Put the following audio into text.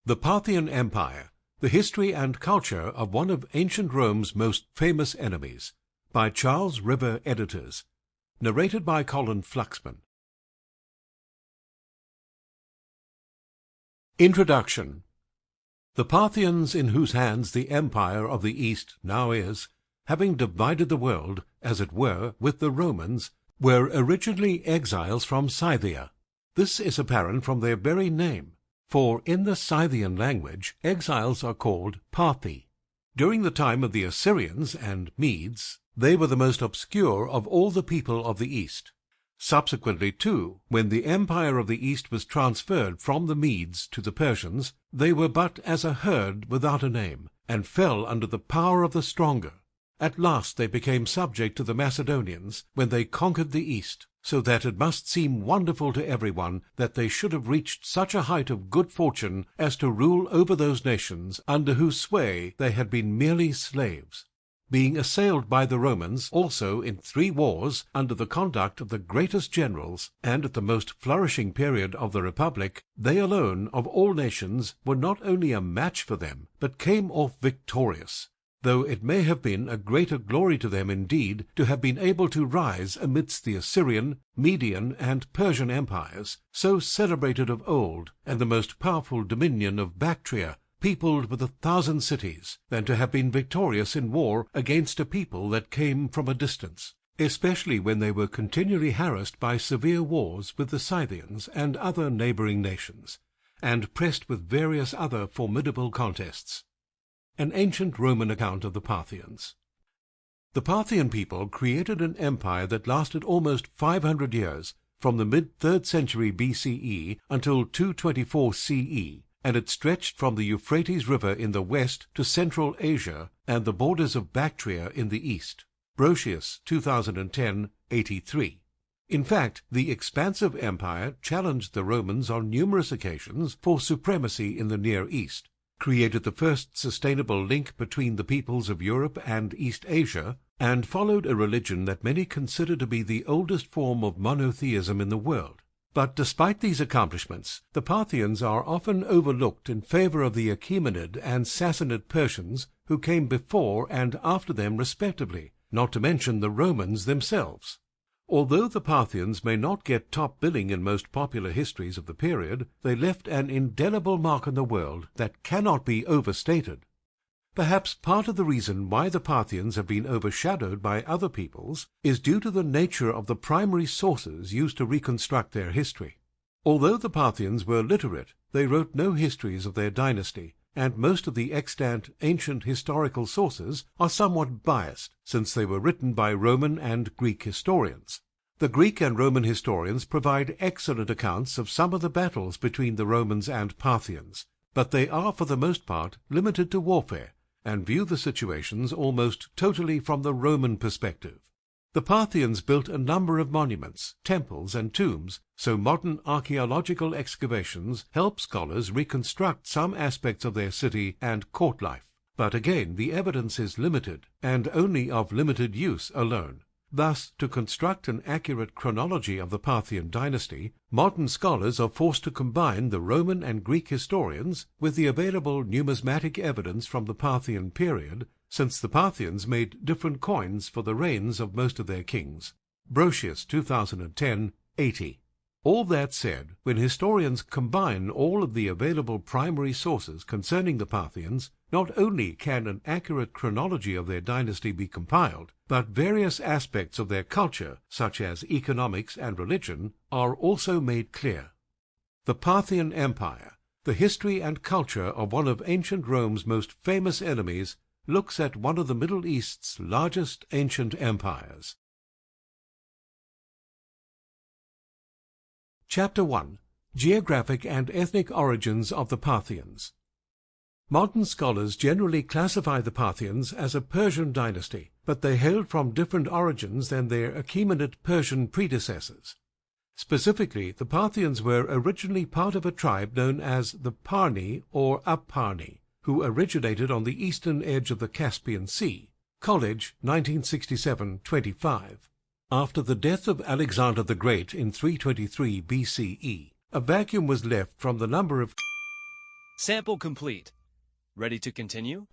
The Parthian Empire, the history and culture of one of ancient Rome's most famous enemies, by Charles River Editors. Narrated by Colin Fluxman. Introduction. The Parthians, in whose hands the empire of the East now is, having divided the world, as it were, with the Romans, were originally exiles from Scythia. This is apparent from their very name, for in the Scythian language exiles are called Parthi. During the time of the Assyrians and Medes, they were the most obscure of all the people of the East. Subsequently, too, when the empire of the East was transferred from the Medes to the Persians, they were but as a herd without a name, and fell under the power of the stronger. At last they became subject to the Macedonians when they conquered the East, so that it must seem wonderful to everyone that they should have reached such a height of good fortune as to rule over those nations under whose sway they had been merely slaves. Being assailed by the Romans also in 3 wars under the conduct of the greatest generals, and at the most flourishing period of the Republic, they alone of all nations were not only a match for them, but came off victorious, though it may have been a greater glory to them indeed to have been able to rise amidst the Assyrian, Median, and Persian empires, so celebrated of old, and the most powerful dominion of Bactria, peopled with 1,000 cities, than to have been victorious in war against a people that came from a distance, especially when they were continually harassed by severe wars with the Scythians and other neighboring nations, and pressed with various other formidable contests. An ancient Roman account of the Parthians. The Parthian people created an empire that lasted almost 500 years, from the mid-3rd century BCE until 224 CE, and it stretched from the Euphrates River in the west to Central Asia and the borders of Bactria in the east. Brosius, 2010, 83. In fact, the expansive empire challenged the Romans on numerous occasions for supremacy in the Near East, created the first sustainable link between the peoples of Europe and East Asia, and followed a religion that many consider to be the oldest form of monotheism in the world. But despite these accomplishments, the Parthians are often overlooked in favor of the Achaemenid and Sassanid Persians, who came before and after them respectively, not to mention the Romans themselves. Although the Parthians may not get top billing in most popular histories of the period, they left an indelible mark on the world that cannot be overstated. Perhaps part of the reason why the Parthians have been overshadowed by other peoples is due to the nature of the primary sources used to reconstruct their history. Although the Parthians were literate, they wrote no histories of their dynasty, and most of the extant ancient historical sources are somewhat biased, since they were written by Roman and Greek historians. The Greek and Roman historians provide excellent accounts of some of the battles between the Romans and Parthians, but they are for the most part limited to warfare, and view the situations almost totally from the Roman perspective. The Parthians built a number of monuments, temples, and tombs, so modern archaeological excavations help scholars reconstruct some aspects of their city and court life. But again, the evidence is limited, and only of limited use alone. Thus, to construct an accurate chronology of the Parthian dynasty, modern scholars are forced to combine the Roman and Greek historians with the available numismatic evidence from the Parthian period, since the Parthians made different coins for the reigns of most of their kings. Brosius, 2010, 80. All that said, when historians combine all of the available primary sources concerning the Parthians, not only can an accurate chronology of their dynasty be compiled, but various aspects of their culture, such as economics and religion, are also made clear. The Parthian Empire, the history and culture of one of ancient Rome's most famous enemies, looks at one of the Middle East's largest ancient empires. Chapter 1. Geographic and Ethnic Origins of the Parthians. Modern scholars generally classify the Parthians as a Persian dynasty, but they hailed from different origins than their Achaemenid Persian predecessors. Specifically, the Parthians were originally part of a tribe known as the Parni or Aparni, who originated on the eastern edge of the Caspian Sea. College, 1967-25. After the death of Alexander the Great in 323 BCE, a vacuum was left from the number of Sample complete. Ready to continue?